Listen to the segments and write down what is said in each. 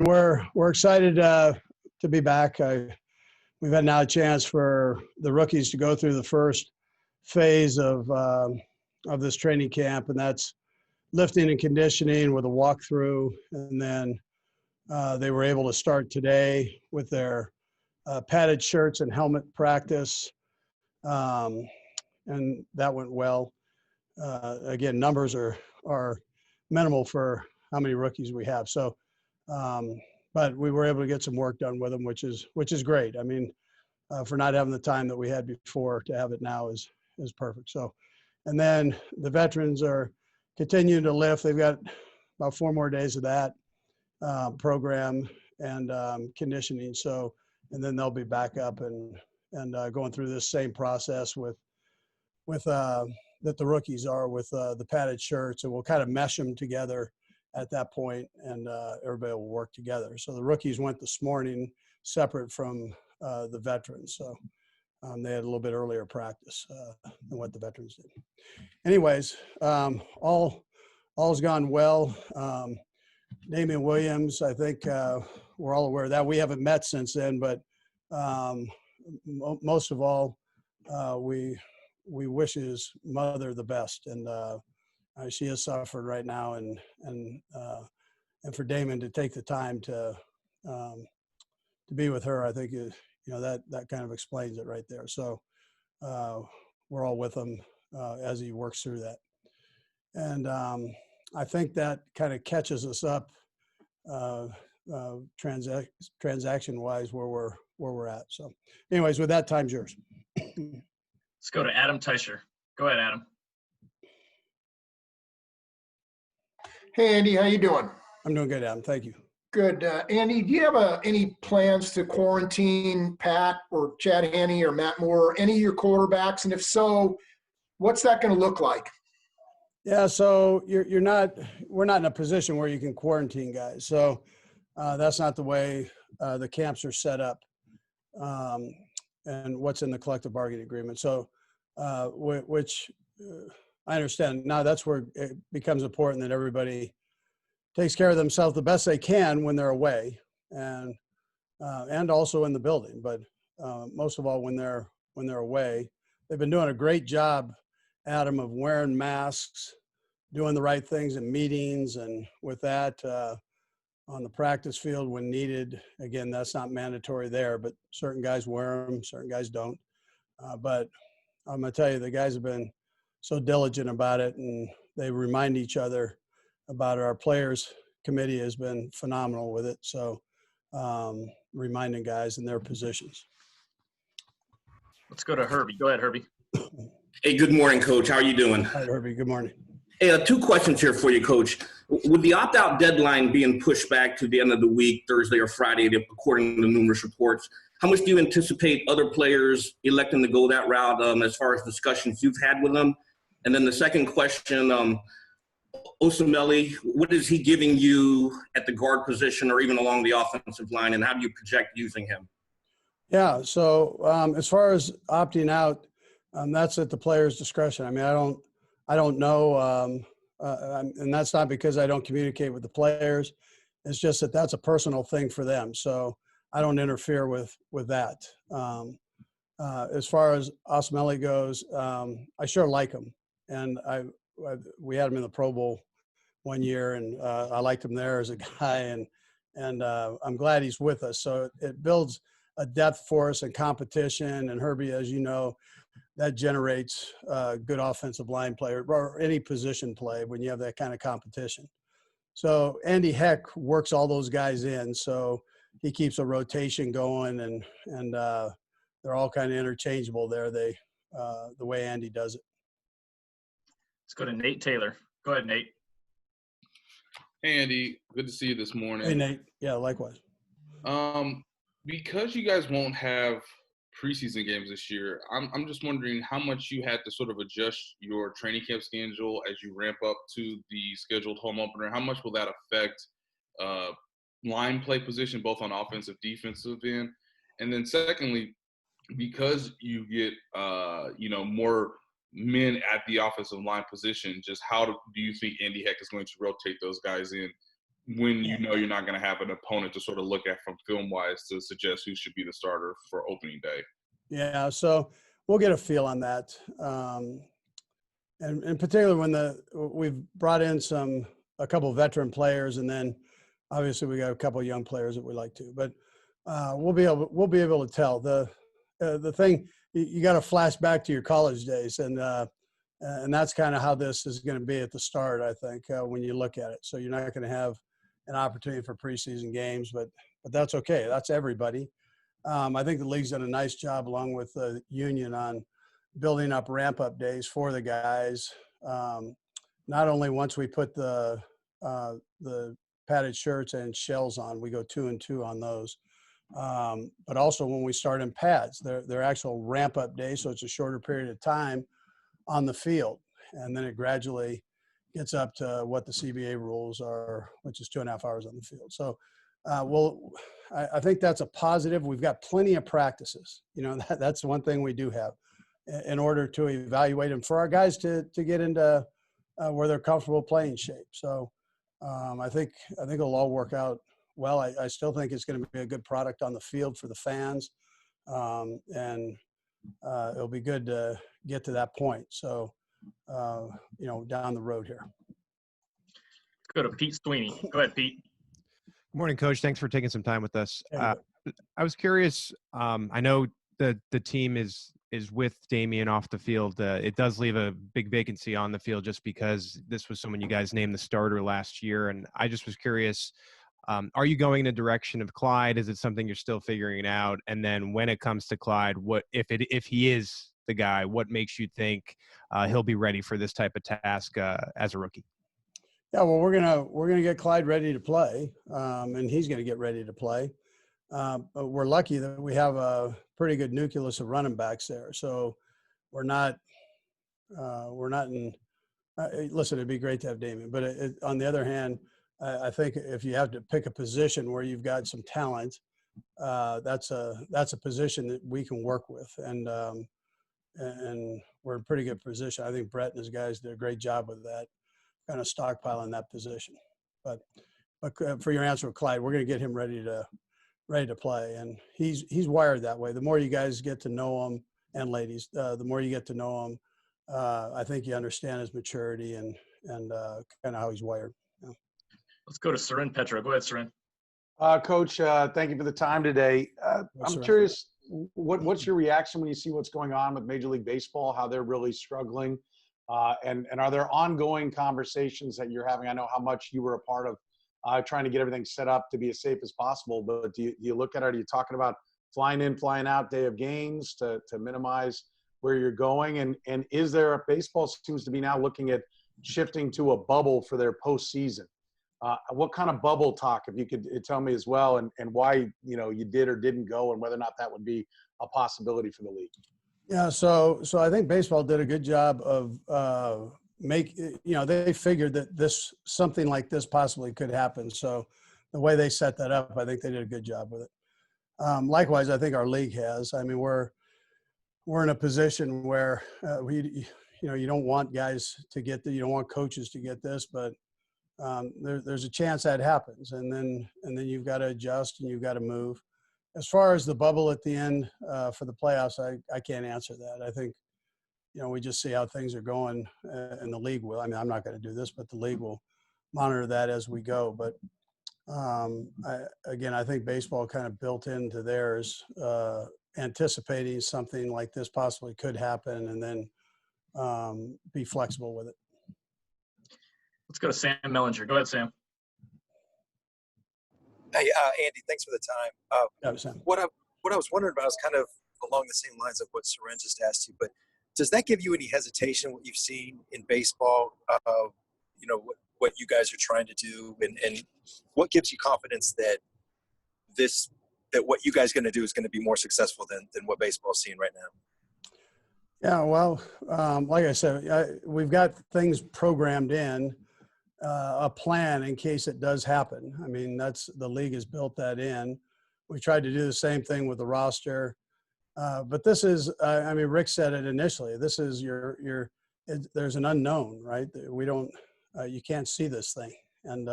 We're excited to be back. We've had now a chance for the rookies to go through the first phase of this training camp, and that's lifting and conditioning with a walkthrough. And then they were able to start today with their padded shirts and helmet practice, and that went well. Again, numbers are minimal for how many rookies we have. So, but we were able to get some work done with them, which is great. I mean, for not having the time that we had before, to have it now is perfect. So, and then the veterans are continuing to lift. They've got about 4 more days of that program and conditioning. So, and then they'll be back up and going through this same process with that the rookies are with the padded shirts, and we'll kind of mesh them together at that point, and everybody will work together. So the rookies went this morning separate from the veterans. So they had a little bit earlier practice than what the veterans did. Anyways, all's gone well. Damian Williams, I think we're all aware of that. We haven't met since then, but most of all, we wish his mother the best, and she has suffered right now, and for Damon to take the time to be with her, I think that kind of explains it right there. So we're all with him as he works through that, and I think that kind of catches us up transaction wise where we're at. So anyways, with that, time's yours. Let's go to Adam Teicher. Go ahead, Adam. Hey, Andy, how you doing? I'm doing good, Adam. Thank you. Good. Andy, do you have any plans to quarantine Pat or Chad Henne or Matt Moore, or any of your quarterbacks? And if so, what's that going to look like? Yeah, so we're not in a position where you can quarantine guys. So that's not the way the camps are set up, and what's in the collective bargaining agreement. So, which I understand. Now that's where it becomes important that everybody takes care of themselves the best they can when they're away, and also in the building. But most of all, when they're away, they've been doing a great job, Adam, of wearing masks, doing the right things in meetings, and with that on the practice field when needed. Again, that's not mandatory there, but certain guys wear them, certain guys don't. But I'm gonna tell you, the guys have been so diligent about it, and they remind each other about it. Our players committee has been phenomenal with it. So reminding guys in their positions. Let's go to Herbie. Go ahead, Herbie. Hey, good morning, Coach. How are you doing? Hi, Herbie. Good morning. Hey, 2 questions here for you, Coach. With the opt-out deadline being pushed back to the end of the week, Thursday or Friday, according to numerous reports, how much do you anticipate other players electing to go that route as far as discussions you've had with them? And then the second question, Osemele, what is he giving you at the guard position or even along the offensive line, and how do you project using him? Yeah, so as far as opting out, that's at the player's discretion. I mean, I don't know, and that's not because I don't communicate with the players. It's just that that's a personal thing for them. So I don't interfere with that. As far as Osemele goes, I sure like him, and we had him in the Pro Bowl one year, and I liked him there as a guy, and I'm glad he's with us. So it builds a depth for us and competition. And Herbie, as you know, that generates good offensive line player or any position play when you have that kind of competition. So Andy Heck works all those guys in, so he keeps a rotation going, and they're all kind of interchangeable there. The way Andy does it. Let's go to Nate Taylor. Go ahead, Nate. Hey, Andy. Good to see you this morning. Hey, Nate. Yeah, likewise. Because you guys won't have preseason games this year, I'm just wondering how much you had to sort of adjust your training camp schedule as you ramp up to the scheduled home opener. How much will that affect line play position, both on offensive, defensive end? And then secondly, because you get more men at the offensive line position, just how do you think Andy Heck is going to rotate those guys in when you know you're not going to have an opponent to sort of look at from film-wise to suggest who should be the starter for opening day? Yeah, so we'll get a feel on that. And in particular, when we've brought in a couple of veteran players, and then obviously we got a couple of young players that we like to. But we'll be able to tell. The thing, you got to flash back to your college days, and that's kind of how this is going to be at the start, I think, when you look at it. So you're not going to have an opportunity for preseason games, but that's okay. That's everybody. I think the league's done a nice job, along with the union, on building up ramp-up days for the guys. Not only once we put the padded shirts and shells on, we go 2 and 2 on those. But also when we start in pads, they're actual ramp-up days, so it's a shorter period of time on the field, and then it gradually gets up to what the CBA rules are, which is 2.5 hours on the field. So, I think that's a positive. We've got plenty of practices. That's one thing we do have, in order to evaluate them for our guys to get into where they're comfortable playing shape. So, I think it'll all work out well. I still think it's going to be a good product on the field for the fans, and it'll be good to get to that point. So, down the road here. Let's go to Pete Sweeney. Go ahead, Pete. Good morning, Coach. Thanks for taking some time with us. Hey, I was curious. I know the team is with Damian off the field. It does leave a big vacancy on the field just because this was someone you guys named the starter last year. And I just was curious, are you going in the direction of Clyde? Is it something you're still figuring out? And then when it comes to Clyde, what if he is the guy, what makes you think he'll be ready for this type of task as a rookie? Yeah, well, we're gonna get Clyde ready to play, and he's gonna get ready to play. But we're lucky that we have a pretty good nucleus of running backs there. So we're not in. Listen, it'd be great to have Damian, but on the other hand, I think if you have to pick a position where you've got some talent, that's a position that we can work with, and we're in a pretty good position. I think Brett and his guys did a great job with that, kind of stockpiling that position. But for your answer with Clyde, we're going to get him ready to play, and he's wired that way. The more you guys get to know him, and ladies, the more you get to know him, I think you understand his maturity and kind of how he's wired. Yeah. Let's go to Seren Petra. Go ahead, Seren. Coach, thank you for the time today. I'm curious, what's your reaction when you see what's going on with Major League Baseball, how they're really struggling? And are there ongoing conversations that you're having? I know how much you were a part of trying to get everything set up to be as safe as possible, but do you look at it? Are you talking about flying in, flying out day of games to minimize where you're going? And is there baseball seems to be now looking at shifting to a bubble for their postseason? What kind of bubble talk, if you could tell me as well, and why you did or didn't go, and whether or not that would be a possibility for the league? Yeah, so I think baseball did a good job of they figured that something like this possibly could happen. So the way they set that up, I think they did a good job with it. Likewise, I think our league has. I mean, we're in a position where you don't want guys to get you don't want coaches to get this, but there's a chance that happens, and then you've got to adjust and you've got to move. As far as the bubble at the end for the playoffs, I can't answer that. I think, we just see how things are going, and the league will. I mean, I'm not going to do this, but the league will monitor that as we go. But I think baseball kind of built into theirs, anticipating something like this possibly could happen, and then be flexible with it. Let's go to Sam Mellinger. Go ahead, Sam. Hey, Andy, thanks for the time. Yeah, Sam. What I was wondering about is kind of along the same lines of what Seren just asked you, but does that give you any hesitation, what you've seen in baseball, what you guys are trying to do, and what gives you confidence that what you guys are going to do is going to be more successful than what baseball is seeing right now? Yeah, well, like I said, we've got things programmed in, a plan in case it does happen. I mean, the league has built that in. We tried to do the same thing with the roster, but this is, Rick said it initially. This is there's an unknown, right? We don't, you can't see this thing, and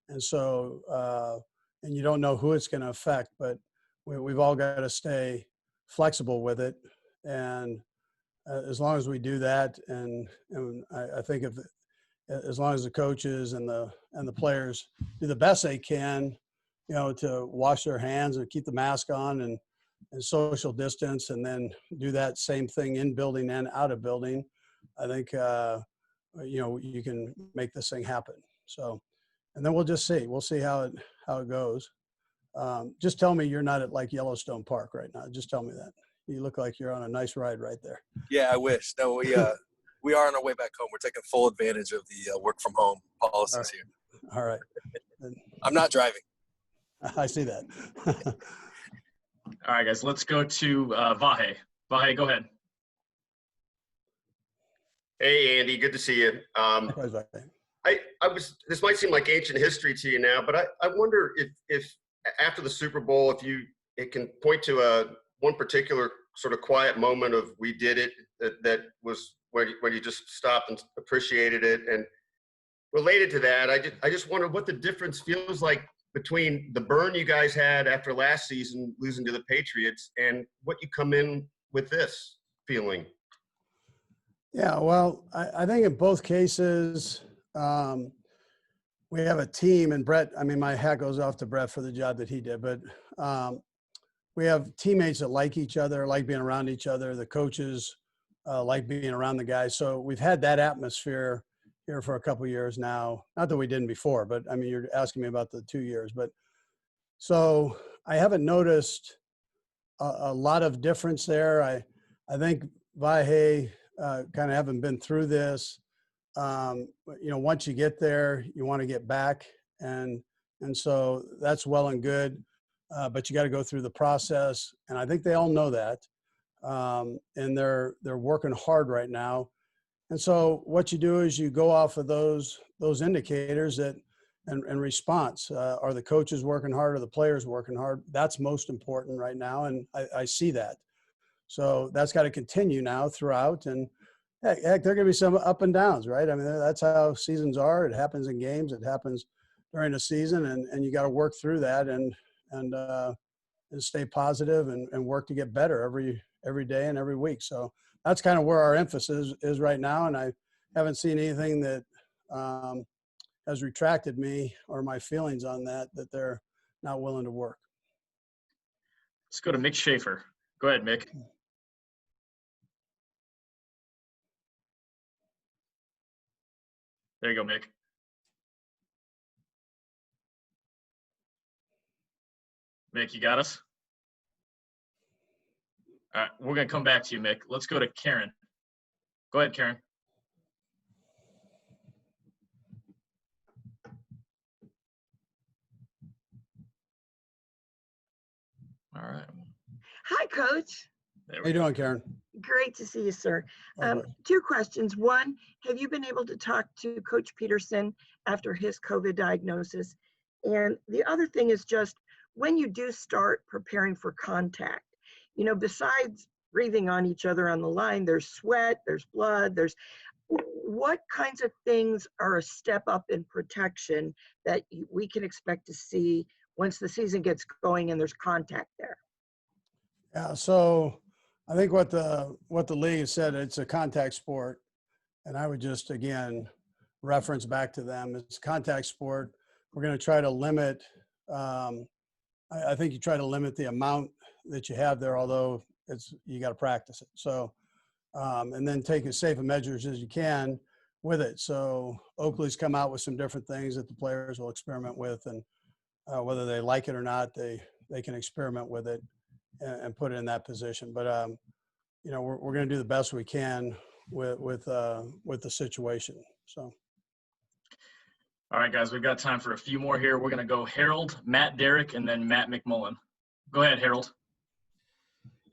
And so, and you don't know who it's going to affect, but we've all got to stay flexible with it. And as long as we do that, and I think if as long as the coaches and the players do the best they can, to wash their hands and keep the mask on and social distance, and then do that same thing in building and out of building, I think you can make this thing happen. So, and then we'll just see. We'll see how it goes. Just tell me you're not at like Yellowstone Park right now. Just tell me that. You look like you're on a nice ride right there. Yeah, I wish. No, we are on our way back home. We're taking full advantage of the work from home policies here. All right. I'm not driving. I see that. All right, guys, let's go to Vahe. Vahe, go ahead. Hey, Andy, good to see you. This might seem like ancient history to you now, but I wonder if after the Super Bowl, it can point to one particular sort of quiet moment of we did it that was when you just stopped and appreciated it. And related to that, I just wonder what the difference feels like between the burn you guys had after last season losing to the Patriots and what you come in with this feeling. Yeah, well, I think in both cases, we have a team, and Brett, I mean, my hat goes off to Brett for the job that he did, but we have teammates that like each other, like being around each other. The coaches like being around the guys. So we've had that atmosphere here for a couple of years now. Not that we didn't before, but I mean, you're asking me about the 2 years. But so I haven't noticed a lot of difference there. I think Vahe, kind of having been through this, once you get there, you want to get back. And so that's well and good. But you got to go through the process. And I think they all know that. And they're working hard right now. And so what you do is you go off of those indicators and response. Are the coaches working hard? Are the players working hard? That's most important right now. And I see that. So that's got to continue now throughout. And heck, there are going to be some up and downs, right? I mean, that's how seasons are. It happens in games. It happens during the season. And you got to work through that and stay positive and work to get better every day and every week. So that's kind of where our emphasis is right now. And I haven't seen anything that has retracted me or my feelings on that they're not willing to work. Let's go to Mick Schaefer. Go ahead, Mick. There you go, Mick. Mick, you got us? All right, we're going to come back to you, Mick. Let's go to Karen. Go ahead, Karen. All right. Hi, Coach. How you doing, Karen? Great to see you, sir. Okay. 2 questions. One, have you been able to talk to Coach Peterson after his COVID diagnosis? And the other thing is just when you do start preparing for contact, besides breathing on each other on the line, there's sweat, there's blood, what kinds of things are a step up in protection that we can expect to see once the season gets going and there's contact there? Yeah, so I think what the league has said, it's a contact sport. And I would just, again, reference back to them. It's a contact sport. We're going to try to limit, I think you try to limit the amount that you have there, although you got to practice it. So, and then take as safe measures as you can with it. So Oakley's come out with some different things that the players will experiment with, and whether they like it or not, they can experiment with it and put it in that position. But we're going to do the best we can with the situation. So. All right, guys, we've got time for a few more here. We're going to go Harold, Matt Derrick, and then Matt McMullen. Go ahead, Harold.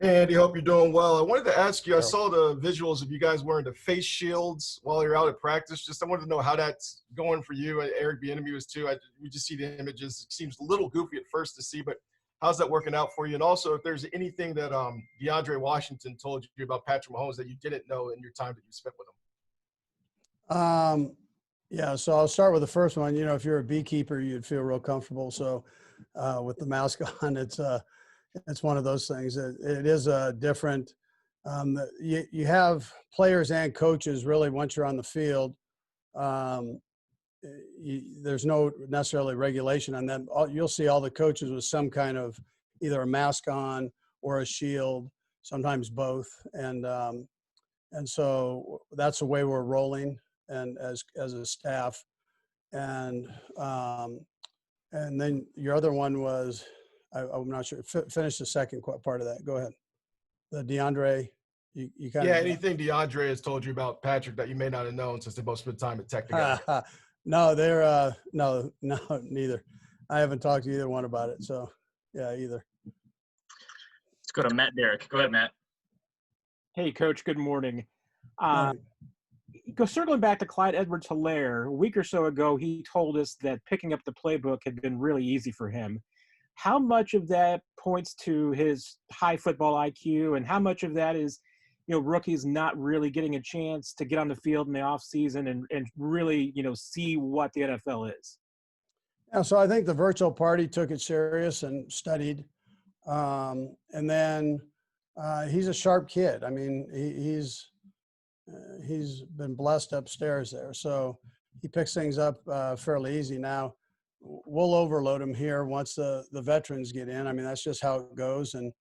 Hey, Andy, hope you're doing well. I wanted to ask you, I saw the visuals of you guys wearing the face shields while you're out at practice. I wanted to know how that's going for you. Eric Bieniemy was too. We just see the images. It seems a little goofy at first to see, but how's that working out for you? And also, if there's anything that DeAndre Washington told you about Patrick Mahomes that you didn't know in your time that you spent with him. Yeah, so I'll start with the first one. You know, if you're a beekeeper, you'd feel real comfortable. So with the mask on, it's one of those things. It is different. You have players and coaches really once you're on the field. Um, there's no necessarily regulation on them. You'll see all the coaches with some kind of either a mask on or a shield, sometimes both. And so that's the way we're rolling, and as a staff. And and then your other one was, I'm not sure. Finish the second part of that. Go ahead. The DeAndre, you kind Yeah, of. anything DeAndre has told you about Patrick that you may not have known since they both spent time at Tech together? No, they're no, neither. I haven't talked to either one about it. So yeah, either. Let's go to Matt Derrick. Go ahead, Matt. Hey, Coach. Good morning. Morning. Circling back to Clyde Edwards-Helaire, a week or so ago, he told us that picking up the playbook had been really easy for him. How much of that points to his high football IQ, and how much of that is, rookies not really getting a chance to get on the field in the offseason and really, see what the NFL is? Yeah, so I think the virtual party took it serious and studied. And then he's a sharp kid. I mean, he's been blessed upstairs there. So he picks things up fairly easy. Now we'll overload him here once the veterans get in. I mean, that's just how it goes. And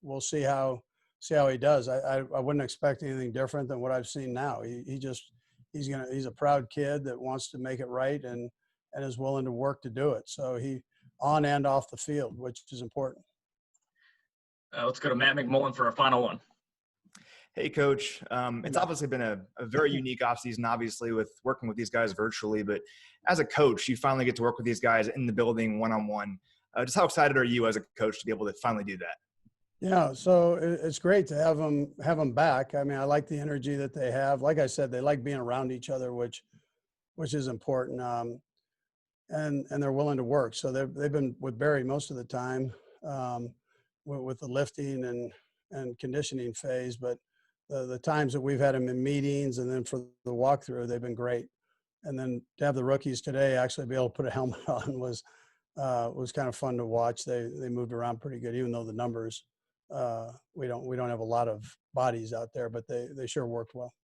we'll see how he does. I wouldn't expect anything different than what I've seen now. He's a proud kid that wants to make it right and is willing to work to do it. So he on and off the field, which is important. Let's go to Matt McMullen for our final one. Hey, Coach. It's obviously been a very unique offseason, obviously, with working with these guys virtually. But as a coach, you finally get to work with these guys in the building one-on-one. Just how excited are you as a coach to be able to finally do that? Yeah, so it's great to have them back. I mean, I like the energy that they have. Like I said, they like being around each other, which is important. And they're willing to work. So they've been with Barry most of the time with the lifting and conditioning phase. But the times that we've had them in meetings and then for the walkthrough, they've been great. And then to have the rookies today actually be able to put a helmet on was kind of fun to watch. They moved around pretty good, even though the numbers we don't have a lot of bodies out there, but they sure worked well.